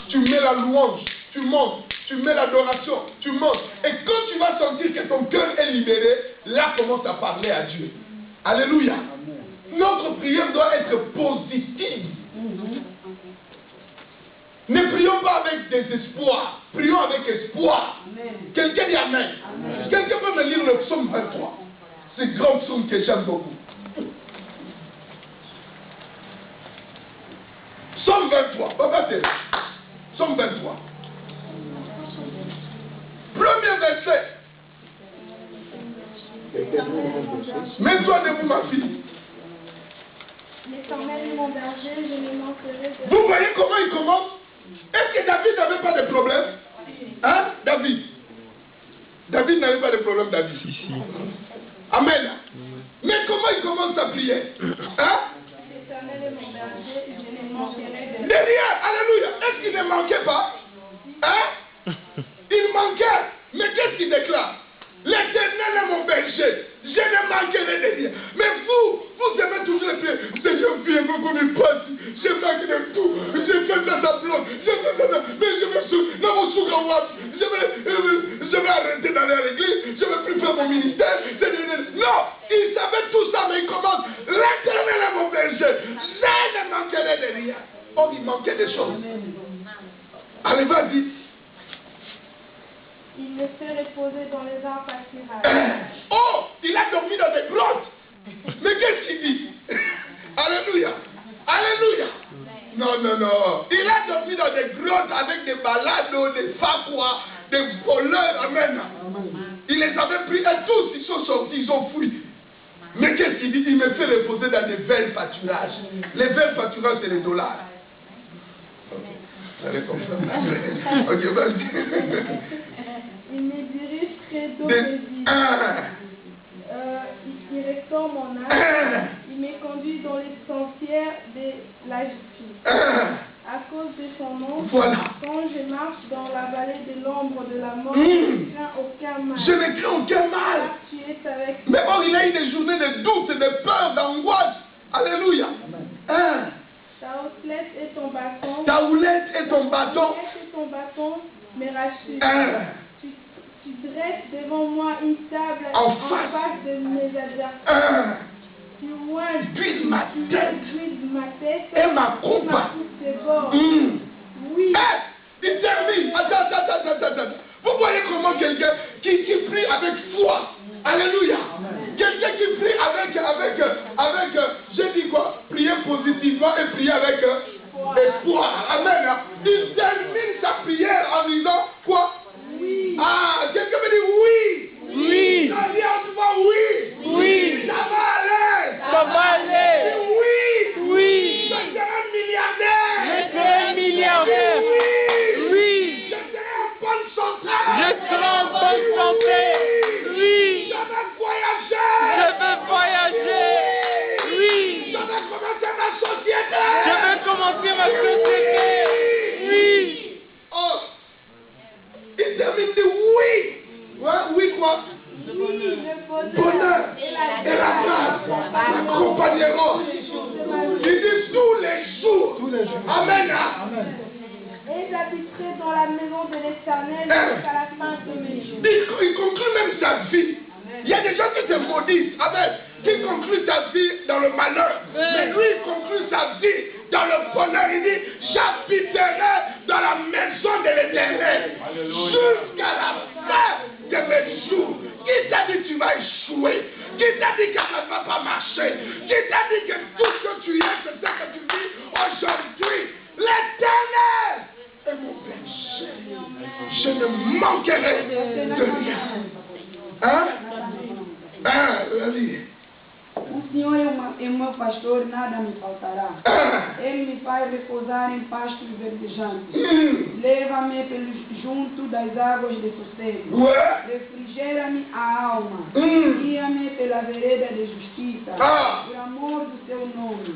tu mets la louange, tu montes, tu mets l'adoration, tu montes. Et quand tu vas sentir que ton cœur est libéré, là commence à parler à Dieu. Alléluia. Notre prière doit être positive. Ne prions pas avec désespoir, prions avec espoir. Quelqu'un dit Amen. Quelqu'un peut me lire le psaume 23. C'est grand psaume que j'aime beaucoup. Psaume 23. Papa, c'est là. Psaume 23. Premier verset. Mets-toi debout, ma fille. L'Éternel est mon berger, je ne manquerai de... Vous voyez comment il commence? Est-ce que David n'avait pas de problème? Hein, David? David n'avait pas de problème, David. Amen. Mais comment il commence sa prière? Hein? L'Éternel est mon berger, je ne manquerai de... Derrière, alléluia. Est-ce qu'il ne manquait pas? Hein? Il manquait. Mais qu'est-ce qu'il déclare? L'Éternel est mon berger, je ne manquerai de rien. Mais vous aimez toujours les prières. C'est je vis un peu comme il passe. Je manque de tout. Je fais ça à bloc. Je fais ça. Mais je vais arrêter d'aller à l'église. Je ne vais plus faire mon ministère. Non, il savait tout ça, mais il commence. L'Éternel est mon berger. Je ne manquerai de rien. Oh, il manquait des choses. Allez, vas-y. Il me fait reposer dans les arbres pâturages. Oh, il a dormi dans des grottes. Mais qu'est-ce qu'il dit? Alléluia. Alléluia. Non, non, non. Il a dormi dans des grottes avec des balados, des fakwa, des voleurs. Amen. Il les avait pris et tous, ils sont sortis, ils ont fui. Mais qu'est-ce qu'il dit? Il me fait reposer dans des verts pâturages. Les verts pâturages, c'est les dollars. Vous allez comprendre. Ok, vas-y. Il me dirige près d'eau paisible. Il restaure mon âme. Il me conduit dans les sentiers de la justice. À cause de son nom, voilà. Quand je marche dans la vallée de l'ombre de la mort, je ne crains aucun mal. Je ne crains aucun mal. Tu es avec mais bon, il a eu des journées de doute, de peur, d'angoisse. Alléluia. Ta houlette et ton bâton. Ta houlette et ton bâton. Me rassurent. Tu dresses devant moi une table en face de mes adversaires. Tu guides ma tête et ma coupe. Oui. Il termine. Attends. Vous voyez comment quelqu'un qui prie avec foi. Alléluia. Quelqu'un qui prie avec je dis quoi? Prier positivement et prier avec espoir. Amen. Il termine sa prière en disant quoi? Oui. Ah, quelqu'un me dit oui. Oui. Ça dit en tout oui. Oui. Ça va aller. Ça va aller. Oui. Oui. Je serai milliardaire. Je serai milliardaire. Oui. Je serai en bonne santé. Je serai en bonne santé. Oui. Je vais voyager. Je veux voyager. Oui. Je vais commencer ma société. Je veux commencer ma société. Oui. Oh. Il termine de oui. Ouais, oui quoi? Oui, le bonheur et la grâce m'accompagneront. Il dit tous les jours. Amen. Et j'habiterai dans la maison de l'Éternel jusqu'à la fin de mes jours. Il conclut même sa vie. Il y a des gens qui se maudissent. Amen. Qui conclut sa vie dans le malheur. Mais lui, il conclut sa vie dans le bonheur. Il dit, j'habiterai dans la maison de l'Éternel jusqu'à la fin de mes jours. Qui t'a dit que tu vas échouer? Qui t'a dit que ça ne va pas marcher? Qui t'a dit que tout ce que tu es, c'est ce que tu vis aujourd'hui? L'Éternel est mon berger. Je ne manquerai de rien. Hein? Vas-y. O Senhor é o meu pastor, nada me faltará. Ele me faz repousar em pastos verdejantes. Leva-me junto das águas de sossego. Refrigera-me a alma. Guia-me pela vereda de justiça. Por amor do teu nome.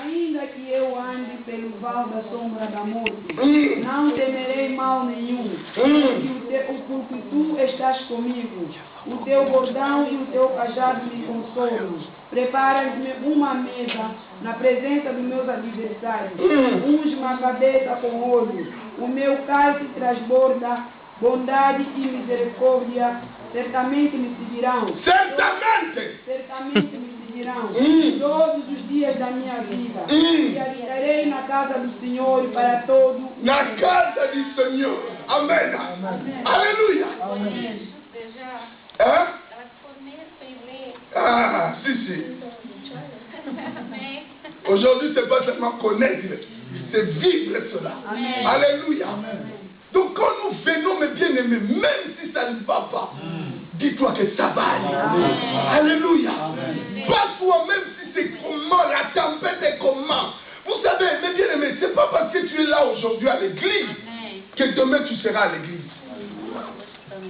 Ainda que eu ande pelo vale da sombra da morte, não temerei mal nenhum. Porque o porque tu estás comigo. O teu bordão e o teu cajado me consolam. Preparas-me uma mesa na presença dos meus adversários. Unge-me a cabeça com óleo. O meu cálice transborda. Bondade e misericórdia certamente me seguirão. Certamente me seguirão. Todos os dias da minha vida. E habitarei na casa do Senhor para todo. Na casa do Senhor. Amen. Alléluia. Hein? Ah, si. Aujourd'hui, ce n'est pas seulement connaître, c'est vivre cela. Amen. Alléluia. Amen. Donc quand nous venons, mes bien-aimés, même si ça ne va pas, dis-toi que ça va aller. Amen. Alléluia. Pas-toi, même si c'est comment, la tempête est comment. Vous savez, mes bien-aimés, ce n'est pas parce que tu es là aujourd'hui à l'église que demain tu seras à l'église.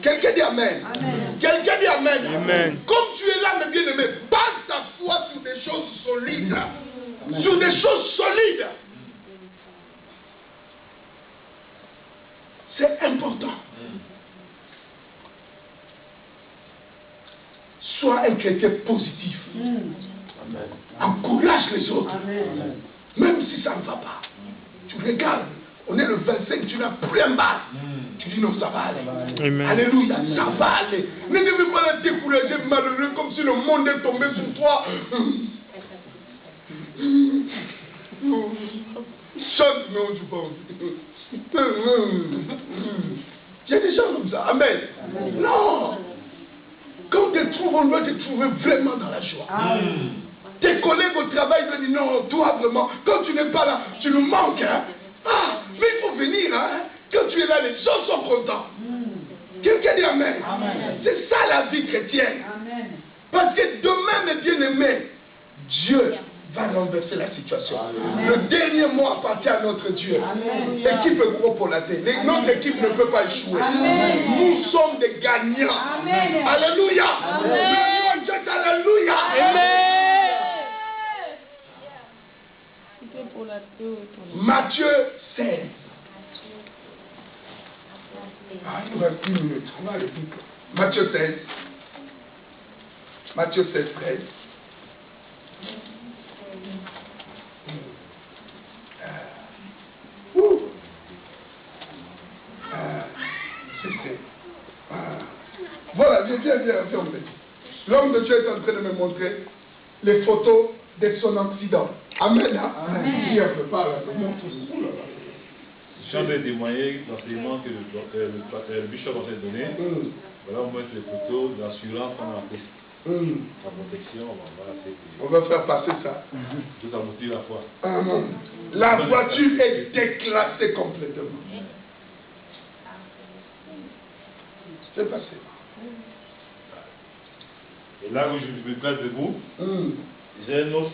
Quelqu'un dit Amen. Amen. Quelqu'un dit Amen. Amen. Comme tu es là, mes bien-aimés, base ta foi sur des choses solides. Amen. Sur des choses solides. C'est important. Sois un chrétien positif. Amen. Encourage les autres. Amen. Même si ça ne va pas. Tu regardes, on est le 25, tu n'as plus un bas. Tu dis non, ça va aller. Amen. Alléluia, ça va aller. Ne devez pas la décourager malheureux comme si le monde est tombé sur toi. Chante, non, je pense. Il y a des gens comme ça. Amen. Amen. Non. Quand tu te trouves, on doit te trouver vraiment dans la joie. Amen. Tes collègues au travail te disent non, toi vraiment, quand tu n'es pas là, tu nous manques. Hein? Ah, mais il faut venir. Hein? Quand tu es là, les gens sont contents. Quelqu'un dit Amen. Amen. C'est ça la vie chrétienne. Amen. Parce que demain, mes bien-aimés, Dieu va renverser la situation. Amen. Le dernier mot appartient à notre Dieu. L'équipe est gros pour la tête. Notre équipe ne peut pas échouer. Amen. Nous sommes des gagnants. Amen. Alléluia. Amen. Alléluia. Amen. Matthieu 16. Ah, il nous reste 1 minute. On va aller vite. Matthieu 16. Matthieu 16, 13. Voilà, viens. L'homme de Dieu est en train de me montrer les photos de son accident. Amen. Hein? Amen. Si on ne peut pas, J'avais témoigné l'enseignement que le bishop a donné. Voilà, on met les photos de l'assurance qu'on a fait. La protection, on va faire passer ça. Tout aboutir la foi. La voiture est déclassée complètement. C'est passé. Et là où je me place debout, j'ai un os.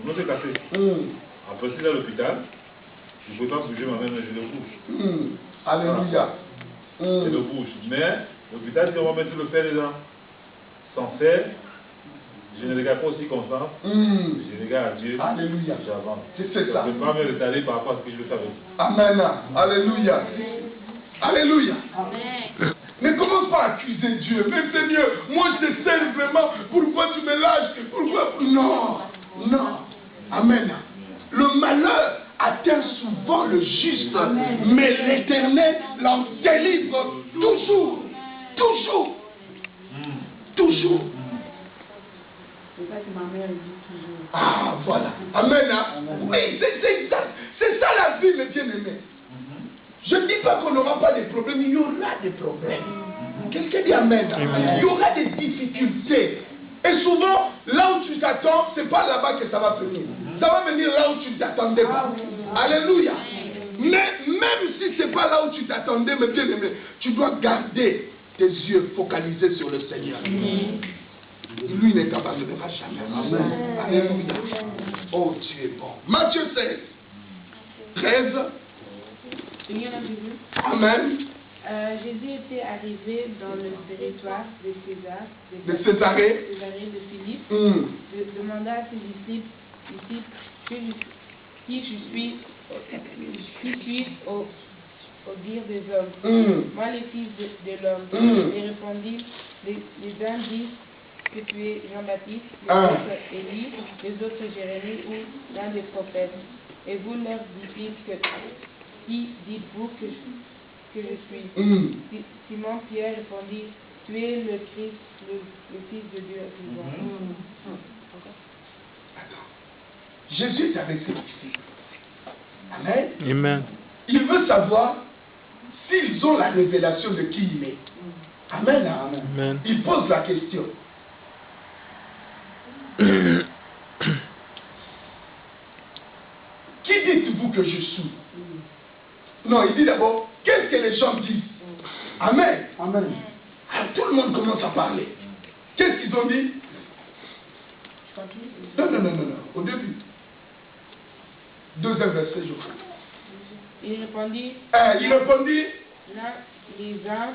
Mon os est cassé. Après, je suis à l'hôpital. Je ne peux pas bouger ma main, mais je le bouge. Alléluia. Je le bouge. Mais l'hôpital, si on va mettre le fer dedans, sans fer, je ne regarde pas aussi comme ça. Je regarde à Dieu. Alléluia. J'avance. C'est ça. Je ne peux pas me retarder par rapport à ce que je veux savoir. Amen. Alléluia. Alléluia. Amen. Ne commence pas à accuser Dieu. Mais Seigneur, moi je te sers vraiment. Pourquoi tu me lâches? Pourquoi? Non. Amen. Le malheur atteint souvent le juste. Amen. Mais l'Éternel l'en délivre toujours. Toujours. Toujours. C'est ça que ma mère dit toujours. Ah, voilà. Amen. Oui, c'est ça. C'est ça la vie, mes bien-aimés. Je ne dis pas qu'on n'aura pas de problèmes, il y aura des problèmes. Quelqu'un dit Amen. Il y aura des difficultés. Et souvent, là où tu t'attends, ce n'est pas là-bas que ça va venir. Ça va venir là où tu ne t'attendais pas. Alléluia. Mais même si ce n'est pas là où tu t'attendais, mes bien-aimés, tu dois garder tes yeux focalisés sur le Seigneur. Lui n'est capable de faire jamais. Amen. Alléluia. Oh, Dieu est bon. Matthieu 16, 13. Amen. Jésus était arrivé dans le territoire de César, de Césarée de Philippe, demanda à ses disciples qui je suis au dire des hommes. Moi, les fils de l'homme. Et répondit, les uns disent que tu es Jean-Baptiste, les autres Élie, les autres Jérémie ou l'un des prophètes. Et vous leur dites qui dites-vous que je suis? Simon Pierre répondit, tu es le Christ, le Fils de Dieu vivant. Jésus est avec ses disciples. Amen. Amen. Il veut savoir s'ils ont la révélation de qui il est. Amen. Amen. Amen. Il pose la question. Qui dites-vous que je suis? Non, il dit d'abord, qu'est-ce que les gens disent? Amen. Amen. Alors tout le monde commence à parler. Qu'est-ce qu'ils ont dit? Non. Au début. Deuxième verset, je crois. Il répondit, là, les uns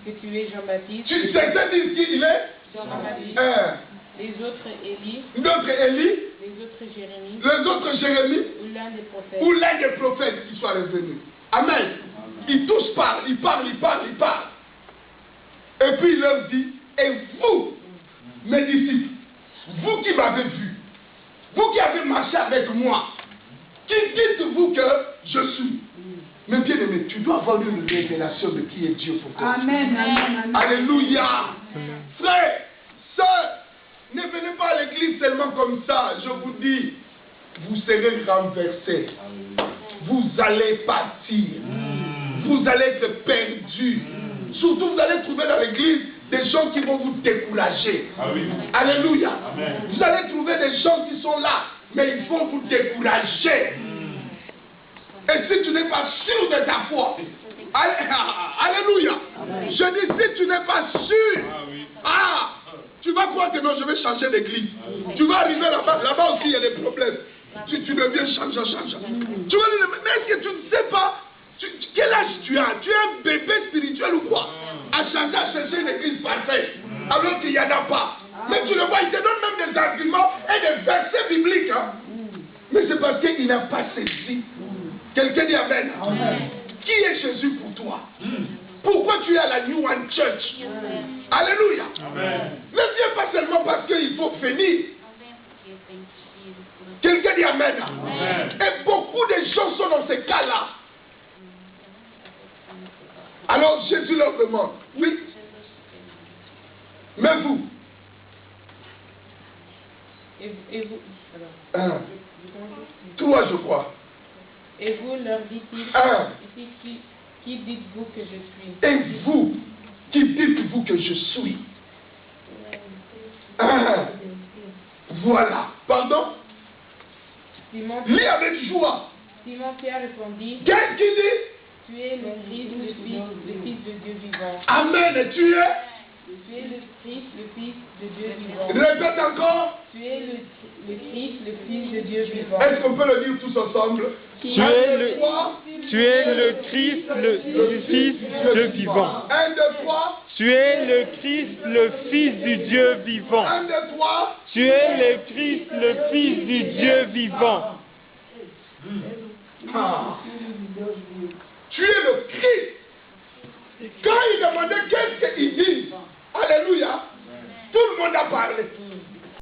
que tu es Jean-Baptiste. Certains disent qui il est? Jean-Baptiste. Les autres Élie. D'autres Élie. Les autres Jérémie. Les autres Jérémie. Ou l'un des prophètes. Ou l'un des prophètes qui soit revenu. Amen. Ils tous parlent, ils parlent. Et puis il leur dit, et vous, mes disciples, vous qui m'avez vu, vous qui avez marché avec moi, qui dites-vous que je suis? Mais bien aimé, tu dois avoir une révélation de qui est Dieu pour toi. Amen. Alléluia. Frères, sœurs, ne venez pas à l'église seulement comme ça. Je vous dis, vous serez renversés. Vous allez partir. Vous allez être perdus. Surtout, vous allez trouver dans l'église des gens qui vont vous décourager. Alléluia. Vous allez trouver des gens qui sont là, mais ils vont vous décourager. Et si tu n'es pas sûr de ta foi, alléluia. Je dis, si tu n'es pas sûr, tu vas croire que non, je vais changer d'église. Tu vas arriver là-bas, là-bas aussi il y a des problèmes. Tu deviens changeant. Tu vas dire, mais est-ce que tu ne sais pas quel âge tu as? Tu es un bébé spirituel ou quoi? À chercher une église parfaite, alors qu'il n'y en a pas. Mais tu le vois, il te donne même des arguments et des versets bibliques. Mais c'est parce qu'il n'a pas saisi. Quelqu'un dit Amen. Qui est Jésus pour toi? Pourquoi tu es à la New One Church? Alléluia. Ne viens pas seulement parce qu'il faut finir. Quelqu'un dit Amen. Et beaucoup de gens sont dans ces cas-là. Alors Jésus leur demande, oui, mais vous, et vous, alors, toi je crois. Et vous leur dites-il, qui dites-vous que je suis? Et vous, qui dites-vous que je suis? Voilà. Pardon? Lis avec joie. Simon Pierre répondit, qu'est-ce qu'il dit? Tu es le Christ, le Fils de Dieu vivant. Amen. Et tu es? Tu es le Christ, le Fils de Dieu vivant. Répète encore. Tu es le Christ, le Fils de Dieu vivant. Est-ce qu'on peut le dire tous ensemble? Tu es le Christ, le Fils de vivant. 1, 2, 3. Tu es le Christ, le Fils du Dieu vivant. 1, 2, 3. Tu es le Christ, le Fils du Dieu vivant. Tu es le Christ. Quand il demandait qu'est-ce qu'il dit, alléluia, tout le monde a parlé.